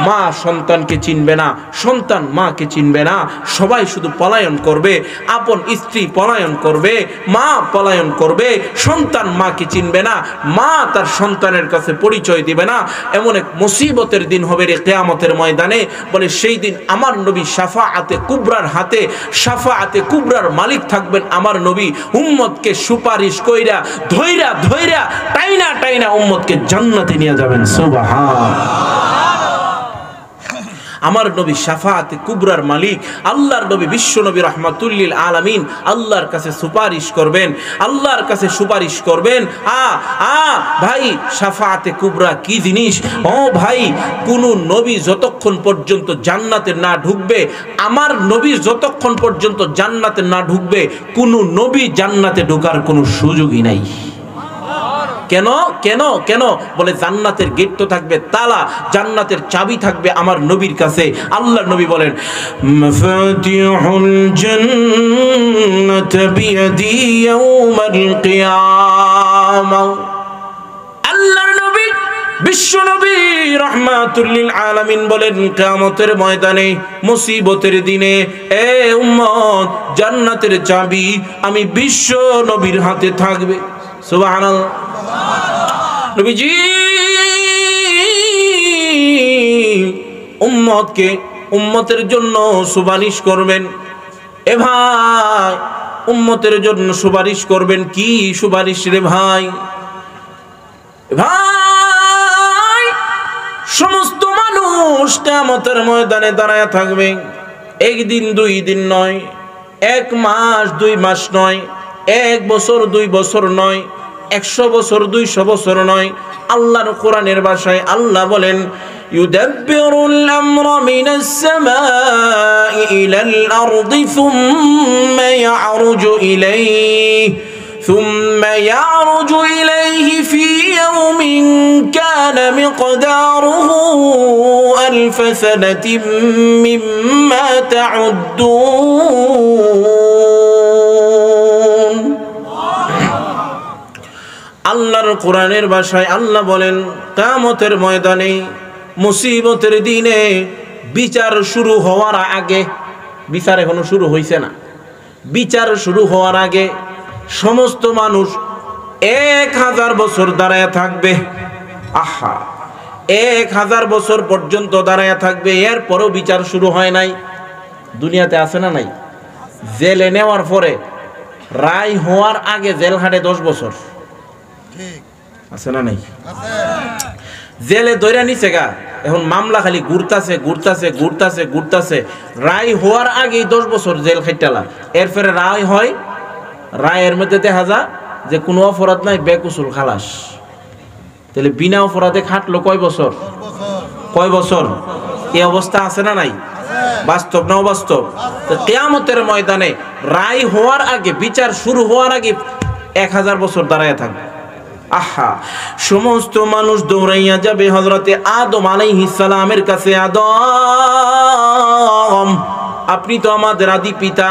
মা সন্তানকে চিনবে না, সন্তান মাকে চিনবে না, সবাই শুধু পলায়ন করবে। আপন স্ত্রী পলায়ন করবে, মা পলায়ন করবে, সন্তান মাকে চিনবে না, মা তার সন্তানের কাছে পরিচয় দিবে না। এমন এক মুসিবতের দিন হবে রে কিয়ামতের ময়দানে। বলে সেই দিন আমার নবী শাফাআতে কুবরার হাতে, শাফাআতে কুবরার মালিক থাকবেন আমার নবী। উম্মতকে সুপারিশ কইরা ধইরা ধইরা টাইনা টাইনা উম্মতকে জান্নাতে নিয়ে যাবেন। সুবহানাল্লাহ। আমার নবী শাফাআতে কুবরার মালিক, আল্লাহর নবী বিশ্ব নবী রাহমাতুল আলামিন আল্লাহর কাছে সুপারিশ করবেন, আল্লাহর কাছে সুপারিশ করবেন। ভাই শাফাআতে কুবরা কি জিনিস? ও ভাই, কোন নবী যতক্ষণ পর্যন্ত জান্নাতে না ঢুকবে, আমার নবী যতক্ষণ পর্যন্ত জান্নাতে না ঢুকবে, কোন নবী জান্নাতে ঢোকার কোনো সুযোগই নাই। কেন কেন কেন? বলে জান্নাতের গেট তো থাকবে তালা, জান্নাতের চাবি থাকবে আমার নবীর কাছে। আল্লাহর নবী বলেন মাফাতিহুল জান্নাতি বিয়াদি ইয়াউমাল কিয়ামা। আল্লাহর নবী বিশ্ব নবী রাহমাতুল লিল আলামিন বলেন কিয়ামতের ময়দানে মুসিবতের দিনে এ উম্মত, জান্নাতের চাবি আমি বিশ্ব নবীর হাতে থাকবে। সুবহানাল্লাহ। নবীজি উম্মতকে উম্মতের জন্য সুপারিশ করবেন। এ ভাই, উম্মতের জন্য সুপারিশ করবেন। কি সুপারিশ রে ভাই? ভাই, সমস্ত মানুষ কিয়ামতের ময়দানে দাঁড়ায় থাকবে। একদিন দুই দিন নয়, 1 মাস 2 মাস নয়, 1 বছর 2 বছর নয়, 100 বছর 200 বছর নয়। আল্লাহর কোরআনের ভাষায় আল্লাহ বলেন ইউদাব্বিরুল আমরা মিনাস সামাই ইলাল আরদি সুম্মা ইয়ারুজু ইলাইহি ثم يعرج إليه في يوم كان مقداره ألف سنة مما تعدون আল্লাহর কোরআনের ভাষায় আল্লাহ বলেন কিয়ামতের ময়দানে মুসিবতের দিনে বিচার শুরু হওয়ার আগে, বিচার এখনো শুরু হইছে না, বিচার শুরু হওয়ার আগে সমস্ত মানুষ 1000 বছর দাঁড়ায় থাকবে। আহা, 1000 বছর পর্যন্ত দাঁড়ায় থাকবে, এরপরও বিচার শুরু হয় নাই। দুনিয়াতে আছে না নাই? জেলে নেওয়ার পরে রায় হওয়ার আগে জেল খাটে 10 বছর, আছে না নাই? জেলে দইরা নিছে গা, এখন মামলা খালি ঘুরতাছে ঘুরতাছে ঘুরতাছে ঘুরতাছে, রায় হওয়ার আগেই 10 বছর জেল খাইটালা। এরপরে রায় হয়, রায়ের মধ্যে দেখা যায় যে কোনো অপরাধ নাই, বেকসুর খালাস। তাহলে বিনা অপরাধে খাটলো কয় বছর? কয় বছর? এই অবস্থা আছে না নাই? বাস্তব না অবাস্তব? তো কিয়ামতের ময়দানে রায় হওয়ার আগে, বিচার শুরু হওয়ার আগে 1000 বছর দাঁড়ায় থাকবে। আহা, সমস্ত মানুষ দৌড়াইয়া যাবে হযরতে আদম আলাইহিস সালামের কাছে। আদম, আপনি তো আমাদের আদি পিতা,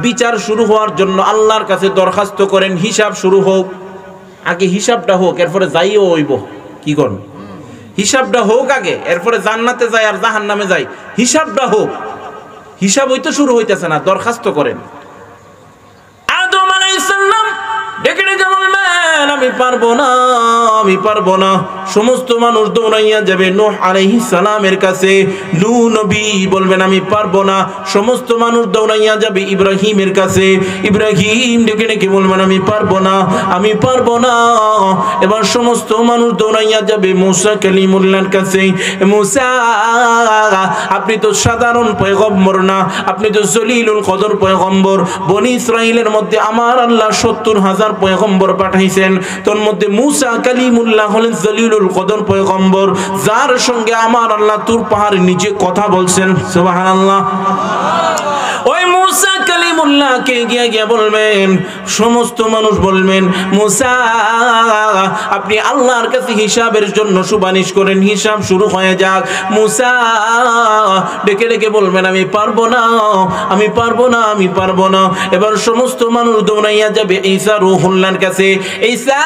বিচার শুরু হওয়ার জন্য আল্লাহর কাছে দরখাস্ত করেন, হিসাব শুরু হোক। আগে হিসাবটা হোক, এরপরে যাইও হইব। কি কোন? হিসাবটা হোক আগে, এরপরে জান্নাতে যায় আর জাহান্নামে যায়। হিসাবটা হোক, হিসাব হইতে শুরু হইতেছে না, দরখাস্ত করেন। আদম আলাইহিস সালাম ডেকে ডেকে বলবেন আমি পারবো না, আমি পারবো না। সমস্ত মানুষ দৌড়াইয়া যাবে নূহ আলাইহিস সালামের কাছে। নূহ নবী বলবেন আমি পারবো না। সমস্ত মানুষ দৌড়াইয়া যাবে ইব্রাহিমের কাছে। ইব্রাহিম ডেকে ডেকে বলবেন আমি পারবো না, আমি পারবো না। এবার সমস্ত মানুষ দৌড়াইয়া যাবে মূসা কালিমুল্লাহর কাছে। মূসা, আপনি তো সাধারণ পয়গম্বর না, আপনি তো জলিলুল কদর পয়গম্বর। বনি ইসরাইলের মধ্যে আমার আল্লাহ 70,000 পয়গম্বর পাঠাইছেন, তোর মধ্যে মূসা কালিমুল্লাহ হলেন জলিলুল কদর পয়গম্বর, যার সঙ্গে আমার আল্লাহ তুর পাহাড় নিচে কথা বলছেন। সুবহানাল্লাহ। ওই মূসা কালিমুল্লাহকে গিয়ে বলবেন, সমস্ত মানুষ বলবেন মূসা আপনি আল্লাহর কাছে হিসাবের জন্য সুপারিশ করেন, হিসাব শুরু হয়ে যাক। মূসা ডেকে ডেকে বলবেন আমি পারবো না, আমি পারবো না, আমি পারবো না। এবার সমস্ত মানুষ দৌড়াইয়া যাবে ঈসা রূহুল্লাহর কাছে। ঈসা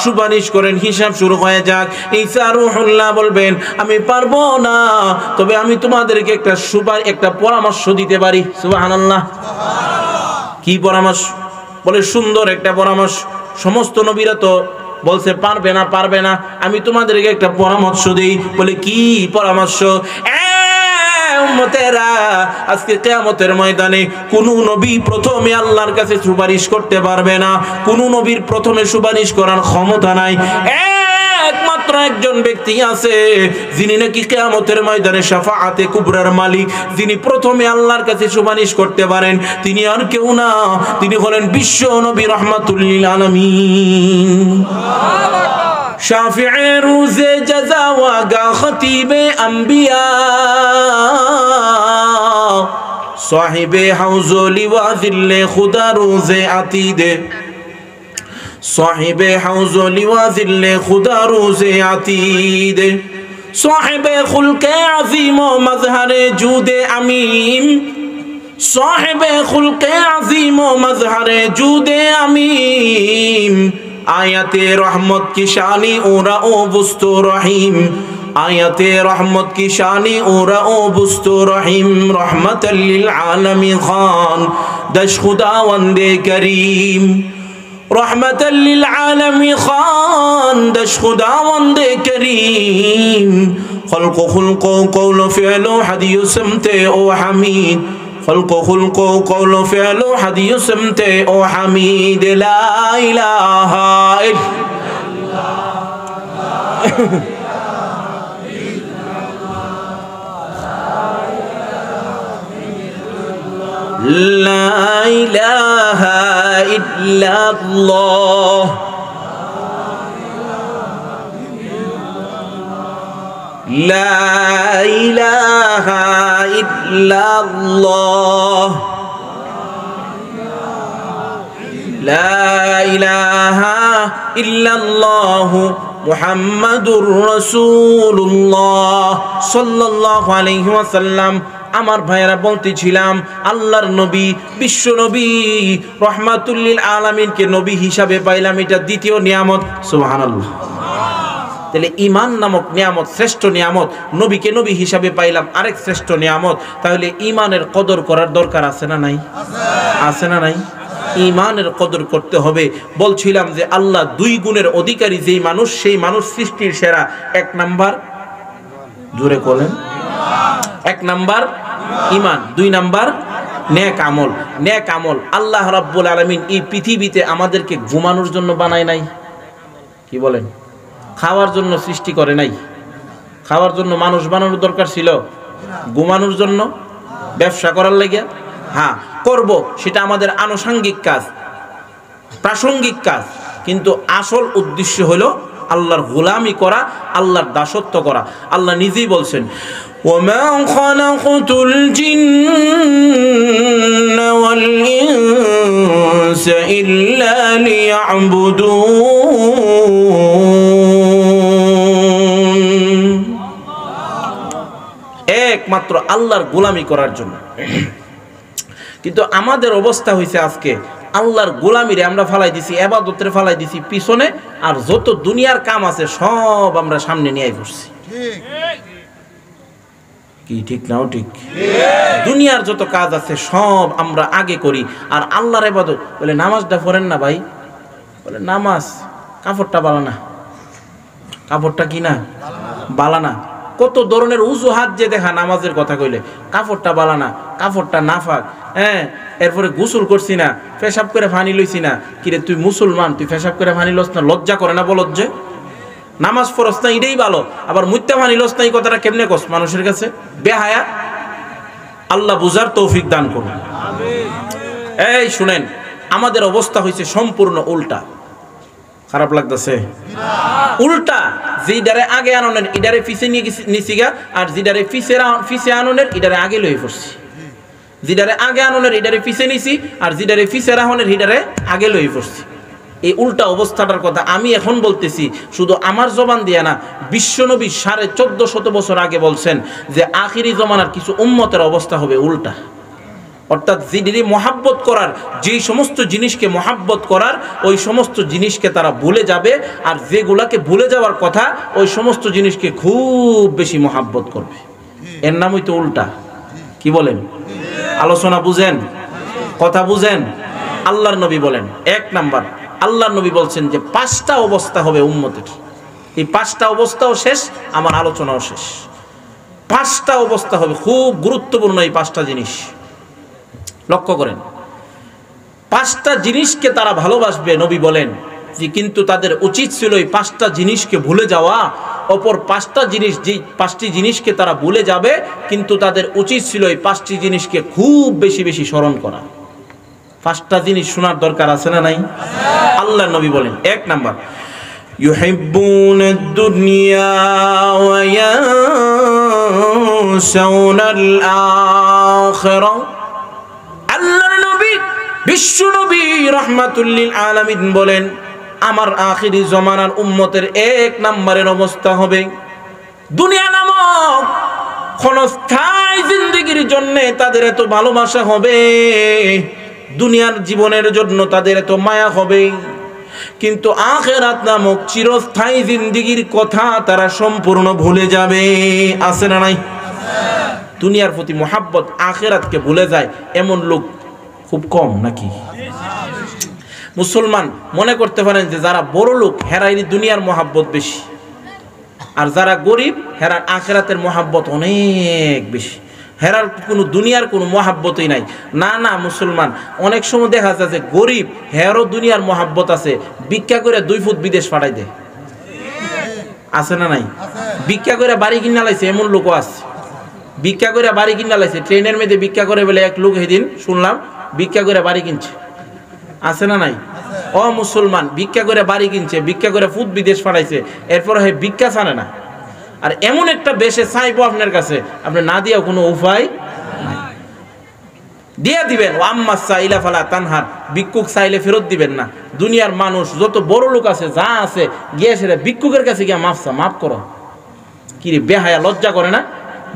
সুপারিশ করেন, হিসাব শুরু হয়ে যাক। ঈসা রূহুল্লাহ বলবেন আমি পারবো না, তবে আমি তোমাদেরকে একটা পরামর্শ দিতে পারি। সুবহানাল্লাহ। কি পরামর্শ? বলে সুন্দর একটা পরামর্শ। সমস্ত নবীরা তো বলছে পারবে না, পারবে না, আমি তোমাদেরকে একটা পরামর্শ দিই। বলে কি পরামর্শ? উম্মতেরা, আজকে কিয়ামতের ময়দানে কোন নবী প্রথমে আল্লাহর কাছে সুপারিশ করতে পারবে না। কোন নবীর প্রথমে সুপারিশ করার ক্ষমতা নাই। একমাত্র একজন ব্যক্তি আছে যিনি নাকি কিয়ামতের ময়দানে শাফাআতে কুবরার মালিক, যিনি প্রথমে আল্লাহর কাছে সুপারিশ করতে পারেন। তিনি আর কেউ না, তিনি হলেন বিশ্ব নবী রাহমাতুল লিল আলামিন। শাফিঈ রোজে জাযা ওয়া গা খতিবে আম্বিয়া, সাহিবে হাউজু লিওয়াজিল্লে খুদা রোজে আতিদে, সাহিবে হাউজু লিওয়াজিল্লে খুদা রোজে আতিদে, সাহিবে খুলকে আযীম ও মজহারে জুদে আমিম, সাহিবে খুলকে আযীম ও মজহারে জুদে আমিম, আয়াতে রহমত কি শানি ওরা ও বুস্তু রহিম, আয়াতে রহমত কি শানি ওরা ও বুস্তু রহিম, রহমাতাল লিল আলামিন খান দশ খুদাওয়ান্দে করিম, রহমাতাল লিল আলামিন খান দশ খুদাওয়ান্দে করিম, خلق قول فعل حدي سمته او حميد، خلق قول فعل حدي سمته او حميد، لا اله الا الله، لا اله الا الله، لا إله إلا الله، লা ইলাহা ইল্লাল্লাহু মুহাম্মাদুর রাসূলুল্লাহ সাল্লাল্লাহু আলাইহি ওয়াসাল্লাম। আমার ভাইয়েরা বলতেছিলাম, আল্লাহর নবী, বিশ্ব নবী, রহমাতুল লিল আলামিনকে নবী হিসাবে পাইলাম, এটা দ্বিতীয় নিয়ামত। সুবহানাল্লাহ। তাহলে ঈমান নামক নিয়ামত শ্রেষ্ঠ নিয়ামত, নবীকে নবী হিসাবে পাইলাম আরেক শ্রেষ্ঠ নিয়ামত। তাহলে ঈমানের কদর করার দরকার আছে না নাই? আছে না নাই? ঈমানের কদর করতে হবে। বলছিলাম যে আল্লাহ দুই গুণের অধিকারী যেই মানুষ, সেই মানুষ সৃষ্টির সেরা। এক নাম্বার, জোরে বলেন, এক নাম্বার ঈমান, দুই নাম্বার নেক আমল। নেক আমল আল্লাহ রাব্বুল আলামিন এই পৃথিবীতে আমাদেরকে ঘুমানোর জন্য বানায় নাই। কি বলেন? খাওয়ার জন্য সৃষ্টি করে নাই। খাওয়ার জন্য মানুষ বানানোর দরকার ছিল? ঘুমানোর জন্য, ব্যবসা করার লাগে? হ্যাঁ করব, সেটা আমাদের আনুষঙ্গিক কাজ, প্রাসঙ্গিক কাজ, কিন্তু আসল উদ্দেশ্য হলো আল্লাহর গোলামি করা, আল্লাহর দাসত্ব করা। আল্লাহ নিজেই বলছেন, ওমা খালাকুতুল জিন্না ওয়াল ইনসা ইল্লা লিয়াবুদুন। একমাত্র আল্লাহর গোলামি করার জন্য। কিন্তু আমাদের অবস্থা হয়েছে আজকে আল্লাহর গোলামিরে আমরা ফালাই দিছি, ইবাদতের ফালাই দিছি পিছনে, আর যত দুনিয়ার কাম আছে সব আমরা সামনে নিয়ে বসছি। কি ঠিক নাও? ঠিক। দুনিয়ার যত কাজ আছে সব আমরা আগে করি, আর আল্লাহর ইবাদত বলে নামাজটা পড়েন না ভাই, বলে নামাজ, কাপড়টা বালানা, কাপড়টা কি না বালানা। কত ধরনের উজুহাত যে দেখা নামাজের কথা কইলে, কাপড়টা বালানা, কাপড়টা নাফাক, হ্যাঁ, এরপরে গোসল করছি না, পেশাব করে পানি লইছি না। কিরে তুই মুসলমান, তুই পেশাব করে পানি লস না? লজ্জা করে না বলত যে নামাজ ফরজ না, এটাই ভালো, আবার মুত্তা পানি লস না, এই কথাটা কেমনে কস মানুষের কাছে? বেহায়া। আল্লাহ বুঝার তৌফিক দান করুন। এই শুনেন, আমাদের অবস্থা হয়েছে সম্পূর্ণ উল্টা। খারাপ লাগতেছে? উল্টা, যেইডারে আগে আননের ইডারে পিছে নিয়ে নিছি গা, আর যেডারে পিছে আননের ইডারে আগে লয়ে পড়ছি। যেডারে আগে আননের ইডারে পিছে নিছি, আর যেডারে পিছে রাহনের ইডারে আগে লয়ে পড়ছি। এই উল্টা অবস্থাটার কথা আমি এখন বলতেছি, শুধু আমার জবান দিয়ে না, বিশ্বনবী 1450 বছর আগে বলছেন যে আখিরি জমানার কিছু উম্মতের অবস্থা হবে উল্টা। অর্থাৎ যিনি মহাব্বত করার, যেই সমস্ত জিনিসকে মহাব্বত করার, ওই সমস্ত জিনিসকে তারা ভুলে যাবে, আর যেগুলাকে ভুলে যাওয়ার কথা ওই সমস্ত জিনিসকে খুব বেশি মহাব্বত করবে। এর নামই তো উল্টা। কি বলেন? আলোচনা বুঝেন, কথা বুঝেন? আল্লাহর নবী বলেন, এক নাম্বার আল্লাহর নবী বলছেন যে 5টা অবস্থা হবে উম্মতের। এই 5টা অবস্থাও শেষ, আমার আলোচনাও শেষ। 5টা অবস্থা হবে, খুব গুরুত্বপূর্ণ এই 5টা জিনিস। লক্ষ্য করেন, 5টা জিনিসকে তারা ভালোবাসবে। নবী বলেন যে কিন্তু তাদের উচিত ছিল এই 5টা জিনিসকে ভুলে যাওয়া। অপর 5টা জিনিস, যে 5টি জিনিসকে তারা ভুলে যাবে, কিন্তু তাদের উচিত ছিল এই 5টি জিনিসকে খুব বেশি বেশি স্মরণ করা। 5টা জিনিস শোনার দরকার আছে না নাই? আল্লাহর নবী বলেন, এক নাম্বার, ইউহিব্বুনাদ দুনিয়া ওয়া ইয়ানসাউনাল আখিরা। আল্লাহর নবী, বিশ্ব নবী রহমাতুল লিল আলামিন বলেন, আমার আখিরি জমানার উম্মতের 1 নম্বরের অবস্থা হবে, দুনিয়া নামক ক্ষণস্থায়ী জিন্দেগির জন্য তাদের এত ভালোবাসা হবে, দুনিয়ার জীবনের জন্য তাদের এত মায়া হবে, কিন্তু আখিরাত নামক চিরস্থায়ী জিন্দেগির কথা তারা সম্পূর্ণ ভুলে যাবে। আছে না নাই? দুনিয়ার প্রতি মহাব্বত, আখিরাতকে ভুলে যায় এমন লোক খুব কম নাকি? মুসলমান মনে করতে পারেন যে যারা বড় লোক হেরাই দুনিয়ার মহাব্বত বেশি, আর যারা গরিব হেরার আখিরাতের মহাব্বত অনেক বেশি। হেরার কোনো দুনিয়ার কোনো মহাব্বতই নাই। না না মুসলমান, অনেক সময় দেখা যায় যে গরিব হেরও দুনিয়ার মহাব্বত আছে, ভিক্ষা করে 2 ফুট বিদেশ পাঠাই দেয়। আছে না নাই? ভিক্ষা করে বাড়ি কিনা লাইছে এমন লোকও আছে। ভিক্ষা করে বাড়ি কিনা লাইছে, ট্রেনের মধ্যে ভিক্ষা করে বলে এক লোক সেদিন শুনলাম ভিক্ষা করে বাড়ি কিনছে। আছে না নাই? ও মুসলমান, ভিক্ষা করে বাড়ি কিনছে, ভিক্ষা করে ফুট বিদেশ পাঠাইছে, এরপর হয় ভিক্ষা ছাড়ে না। আর এমন একটা বেশে চাইবো আপনার কাছে, আপনি না দিয়েও কোনো উপায় নাই। দিয়া দিবেন। ও আম্মা সাইলা ফালা তানহার, ভিক্ষুক চাইলে ফেরত দিবেন না। দুনিয়ার মানুষ যত বড় লোক আছে যা আছে গিয়ে সেটা ভিক্ষুকের কাছে গিয়া মাফ করো। কি রে বেহায়া, লজ্জা করে না?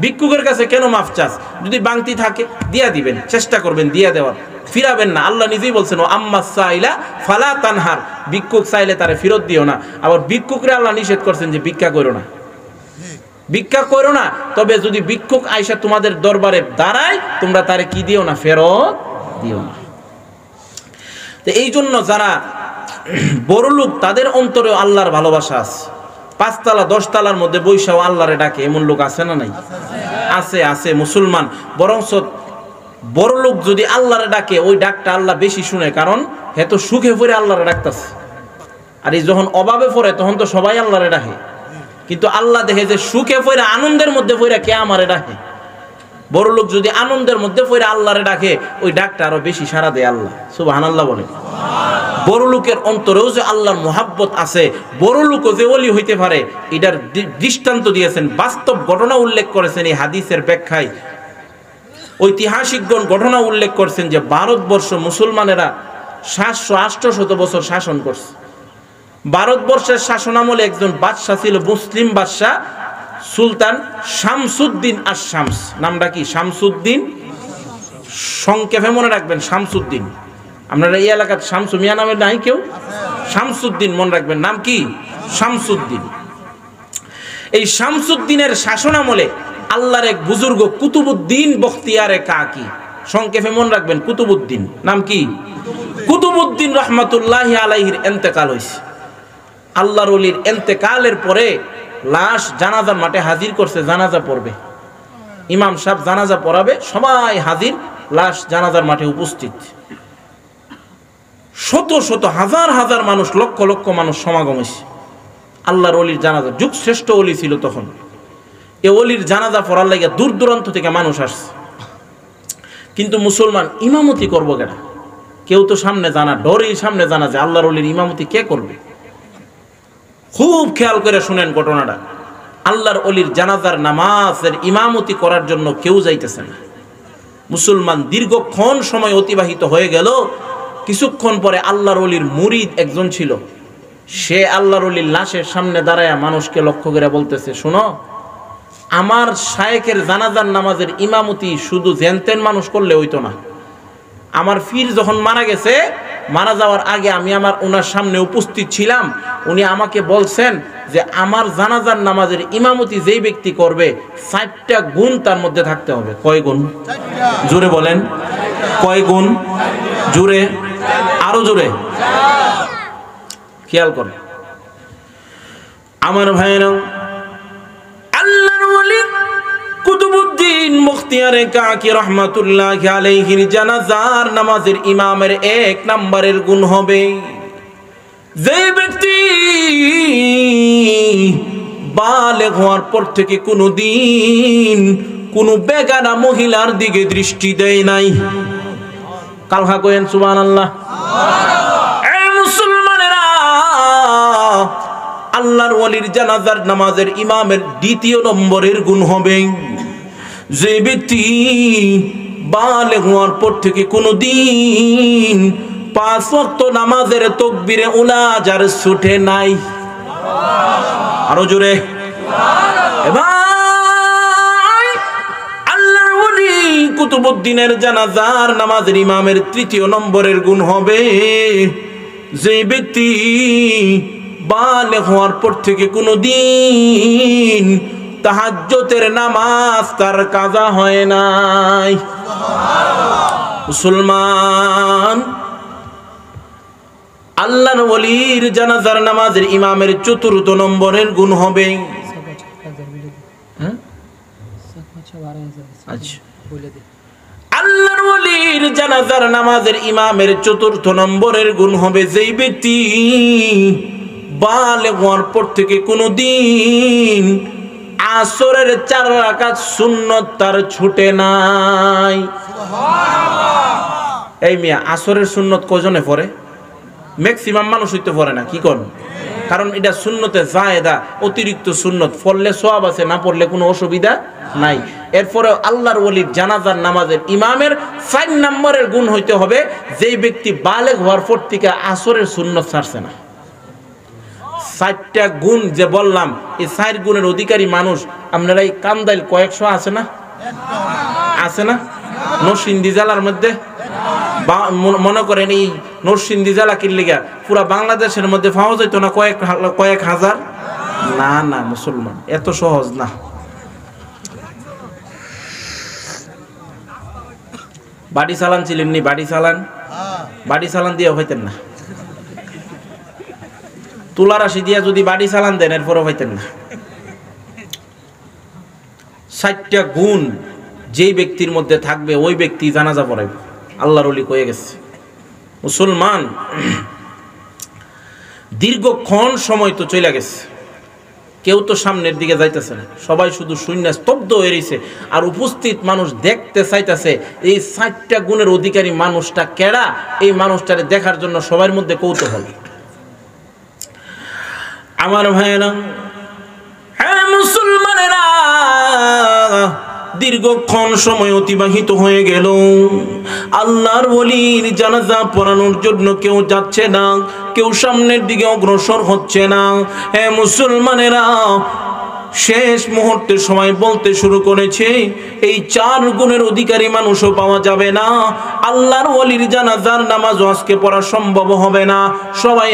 ভিক্ষুকের কাছে কেন মাফ চাস? যদি বাংতি থাকে দিয়া দিবেন, চেষ্টা করবেন দিয়া দেওয়ার, ফিরাবেন না। আল্লাহ নিজেই বলছেন ও আম্মা সাইলা ফালা তানহার, ভিক্ষুক চাইলে তারে ফেরত দিও না। আবার ভিক্ষুকরে আল্লাহ নিষেধ করছেন যে ভিক্ষা করো না, ভিক্ষা করো না। তবে যদি ভিক্ষুক আইসা তোমাদের দরবারে দাঁড়ায় তোমরা তারে কি দিও না, ফেরত দিও না। তো এই জন্য যারা বড় লোক তাদের অন্তরে আল্লাহর ভালোবাসা আছে। 5 তলা 10 তলার মধ্যে বৈশাও আল্লাহরে ডাকে, এমন লোক আছে না নাই? আছে, আছে মুসলমান। বরঞ্চ বড় লোক যদি আল্লাহরে ডাকে ওই ডাকটা আল্লাহ বেশি শুনে, কারণ হে তো সুখে পড়ে আল্লাহরে ডাকতেছে। আর এই যখন অভাবে পড়ে তখন তো সবাই আল্লাহরে ডাকে, কিন্তু আল্লাহ দেখে যে সুখে পড়ে আনন্দের মধ্যে পড়ে কে আমারে ডাকে। বড় লোক যদি আনন্দের মধ্যে পড়ে আল্লাহরে ডাকে ওই ডাকটা আরো বেশি সাড়া দেয় আল্লাহ। সুবহানাল্লাহ বলে। বড় লোকের অন্তরেও যে আল্লাহর মোহাব্বত আছে, বড় লোকও যে ওলি হইতে পারে, এটার দৃষ্টান্ত দিয়েছেন, বাস্তব ঘটনা উল্লেখ করেছেন এই হাদিসের ব্যাখ্যায়। ঐতিহাসিকগণ ঘটনা উল্লেখ করছেন যে ভারতবর্ষ মুসলমানেরা 700-800 বছর শাসন করছে। ভারতবর্ষের শাসনামলে একজন বাদশাহ ছিল, মুসলিম বাদশাহ সুলতান শামসুদ্দিন আশ-শামস। নামটা কি? শামসুদ্দিন। সংক্ষেপে মনে রাখবেন শামসুদ্দিন। আপনারা এই এলাকার শামসু মিয়া নামে নাই কেউ? শামসুদ্দিন মনে রাখবেন, নাম কি? শামসুদ্দিন। এই শামসুদ্দিনের শাসনামলে আল্লাহর এক বুজুর্গ কুতুবউদ্দিন বখতিয়ারে কাকি, সংক্ষেপে মনে রাখবেন কুতুবউদ্দিন। নাম কি? কুতুবউদ্দিন রহমাতুল্লাহি আলাইহির ইন্তেকাল হয়েছে। আল্লাহর ওলির ইন্তেকালের পরে লাশ জানাজার মাঠে হাজির করছে, জানাজা পড়বে। ইমাম সাহেব জানাজা পড়াবে, সবাই হাজির, লাশ জানাজার মাঠে উপস্থিত। শত শত হাজার হাজার মানুষ, লক্ষ লক্ষ মানুষ সমাগম হয়েছে আল্লাহর ওলির জানাজা। যুগ শ্রেষ্ঠ ওলি ছিল তখন। এ ওলির জানাজা পড়ার লাগে দূর দূরান্ত থেকে মানুষ আসছে। কিন্তু মুসলমান ইমামতি করবো কেন? কেউ তো সামনে জানা, ডরেই সামনে জানা যে আল্লাহর ওলির ইমামতি কে করবে। খুব খেয়াল করে শুনেন ঘটনাটা। আল্লাহর ওলির জানাজার নামাজের ইমামতি করার জন্য কেউ যাইতেছে না। মুসলমান দীর্ঘক্ষণ সময় অতিবাহিত হয়ে গেল। কিছুক্ষণ পরে আল্লাহর ওলির মুরিদ একজন ছিল, সে আল্লাহর ওলির লাশের সামনে দাঁড়ায় মানুষকে লক্ষ্য করে বলতেছে, শোনো, আমার শায়েখের জানাজার নামাজের ইমামতি শুধু জেনতেন মানুষ করলে হইতো না। আমার পীর যখন মারা গেছে, মারা যাওয়ার আগে আমি ওনার সামনে উপস্থিত ছিলাম। উনি আমাকে বলছেন যে আমার জানাজার নামাজের ইমামতি যেই ব্যক্তি করবে 4টা গুণ তার মধ্যে থাকতে হবে। কয় গুণ? জোরে বলেন, কয় গুণ? জোরে, আরো জোরে। খেয়াল করে আমার ভাইরা, আল্লাহর ওলি কুতুবউদ্দিন বখতিয়ারে কাকি রহমাতুল্লাহি আলাইহির জানাজার নামাজের ইমামের 1 নম্বরের গুণ হবে যে ব্যক্তি বালেগ হওয়ার পর থেকে কোনোদিন কোনো বেগানা মহিলার দিকে দৃষ্টি দেয় নাই। কালহা কয়েন সুবহানাল্লাহ। মুসলমানেরা, আল্লাহর ওলির জানাজার নামাজের ইমামের 2 নম্বরের গুণ হবে যে ব্যক্তি বালেগ হওয়ার পর থেকে কোনোদিন 5 ওয়াক্ত নামাজের তাকবীরে উলা যার ছুটে নাই। আরো জোরে। এবার আল্লাহর ওলি কুতুবউদ্দিনের জানাজার নামাজের ইমামের 3 নম্বরের গুণ হবে যে ব্যক্তি বালেগ হওয়ার পর থেকে কোনোদিন তাহাজ্জুদের নামাজ তার কাজা হয় নাই। মুসলমান, আল্লাহর ওলির জানাজার নামাজের ইমামের 4 নম্বরের গুণ হবে, আল্লাহর ওলির জানাজার নামাজের ইমামের 4 নম্বরের গুণ হবে যেই ব্যক্তি বালেগ হওয়ার পর থেকে কোনোদিন আসরের 4 রাকাত সুন্নত তার ছুটে নাই। এই মিয়া, আসরের সুন্নত কজনে পড়ে? ম্যাক্সিমাম মানুষ হইতে পড়ে না। কি কোন? কারণ এটা সুন্নতে জায়েদা, অতিরিক্ত সুন্নত। পড়লে সওয়াব আছে, না পড়লে কোনো অসুবিধা নাই। এরপরে আল্লাহর ওলির জানাজার নামাজের ইমামের 4 নম্বরের গুণ হইতে হবে যেই ব্যক্তি বালেগ হওয়ার পর থেকে আসরের সুন্নত ছাড়ছে না। 4টা গুণ যে বললাম, এই 4 গুণের অধিকারী মানুষ আপনারা এই কান্দাইল কয়েকশো আছে না? আছে না? নরসিংদী জেলার মধ্যে মনে করেন এই নরসিংদী জেলা কিল্লিগা পুরা বাংলাদেশের মধ্যে পাওয়া যেত না কয়েক হাজার? না না, মুসলমান এত সহজ না। বাড়ি চালান ছিলেন নি? বাড়ি চালান দিয়ে হইতেন না। তুলা রাশি দিয়া যদি বাড়ি চালান দেন এরপরও হইতেন না। 4টা গুণ যেই ব্যক্তির মধ্যে থাকবে ওই ব্যক্তি জানাজা পড়াইবে, আল্লাহর ওলি কয়ে গেছে। মুসলমান দীর্ঘক্ষণ সময় তো চলে গেছে, কেউ তো সামনের দিকে যাইতেছে না, সবাই শুধু শূন্য স্তব্ধ হয়ে রয়েছে। আর উপস্থিত মানুষ দেখতে চাইতেছে এই 4টা গুণের অধিকারী মানুষটা কেডা, এই মানুষটারে দেখার জন্য সবার মধ্যে কৌতূহল। আমার ভাইয়েরা, হ্যাঁ মুসলমানেরা, দীর্ঘক্ষণ সময় অতিবাহিত হয়ে গেল, আল্লাহর ওলির জানাজা পড়ানোর জন্য কেউ যাচ্ছে না, কেউ সামনের দিকে অগ্রসর হচ্ছে না। হ্যাঁ মুসলমানেরা, শেষ মুহূর্তে সবাই বলতে শুরু করেছে এই 4 গুণের অধিকারী মানুষও পাওয়া যাবে না, আল্লাহর ওলির জানাজার নামাজও আজকে পড়া সম্ভব হবে না। সবাই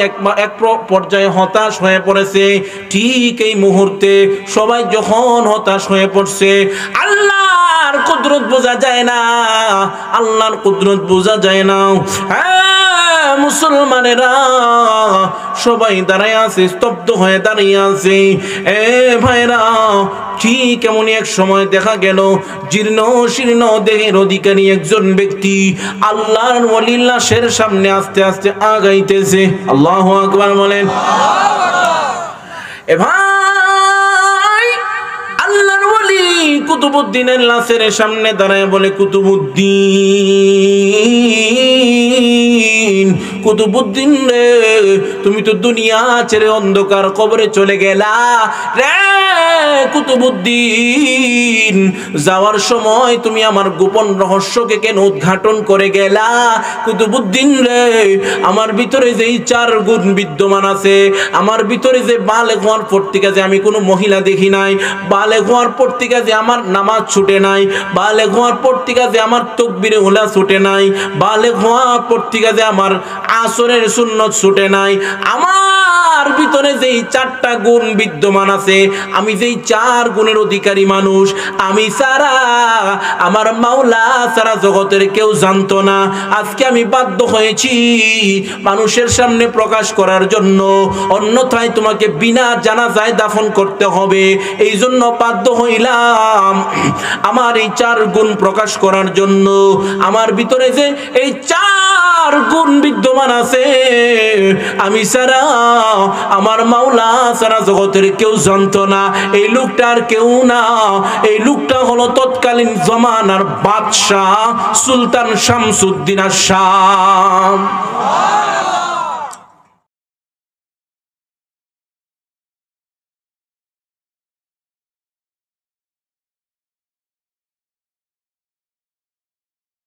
এক পর্যায়ে হতাশ হয়ে পড়েছে। ঠিক এই মুহূর্তে সবাই যখন হতাশ হয়ে পড়ছে, আল্লাহর কুদরত বোঝা যায় না, আল্লাহর কুদরত বোঝা যায় না। হ্যাঁ মুসলমানেরা, সবাই দাঁড়ায় আছে, স্তব্ধ হয়ে দাঁড়িয়ে আছে। এ ভাইরা, ঠিক এমনই এক সময় দেখা গেল জীর্ণ শীর্ণ দেহের অধিকারী একজন ব্যক্তি আল্লাহর ওলির লাশের সামনে আস্তে আস্তে আগাইতেছে। আল্লাহু আকবার বলেন। এ ভাই, আল্লাহর ওলি কুতুবউদ্দিনের লাশের সামনে দাঁড়ায় বলে, কুতুবউদ্দিন রে, তুমি তো দুনিয়া ছেড়ে অন্ধকার কবরে চলে গেলা রে কুতুবউদ্দিন, যাওয়ার সময় তুমি আমার গোপন রহস্যকে কেন উদ্ঘাটন করে গেলা? কুতুবউদ্দিন রে, আমার ভিতরে যেই 4 গুণ বিদ্যমান আছে, আমার ভিতরে যে বালেগ হওয়ার পর থেকে যে আমি কোনো মহিলা দেখি নাই, বালেগ হওয়ার পর থেকে যে আমার নামাজ ছুটে নাই, বালেগ হওয়ার পর থেকে যে আমার তাকবীরে উলা ছুটে নাই, বালেগ হওয়ার পর থেকে যে আমার আসরের সুন্নত ছুটে নাই, আমার ভিতরে যেই 4টা গুণ বিদ্যমান আছে, আমি যেই 4 গুণের অধিকারী মানুষ, আমি ছাড়া আমার মাওলা ছাড়া জগতের কেউ জানতো না। আজকে আমি বাধ্য হয়েছি মানুষের সামনে প্রকাশ করার জন্য, অন্যথায় তোমাকে বিনা জানাজায় দাফন করতে হবে। এই জন্য বাধ্য হইলাম আমার এই 4 গুণ প্রকাশ করার জন্য। আমার ভিতরে যে এই 4 গুণ বিদ্যমান আছে, আমি ছাড়া আমার মাওলা ছাড়া জগতের কেউ জানতো না। এই লোকটার কেউ না, এই লোকটা হলো তৎকালীন জমানার বাদশাহ সুলতান শামসুদ্দিন আশ-শাম।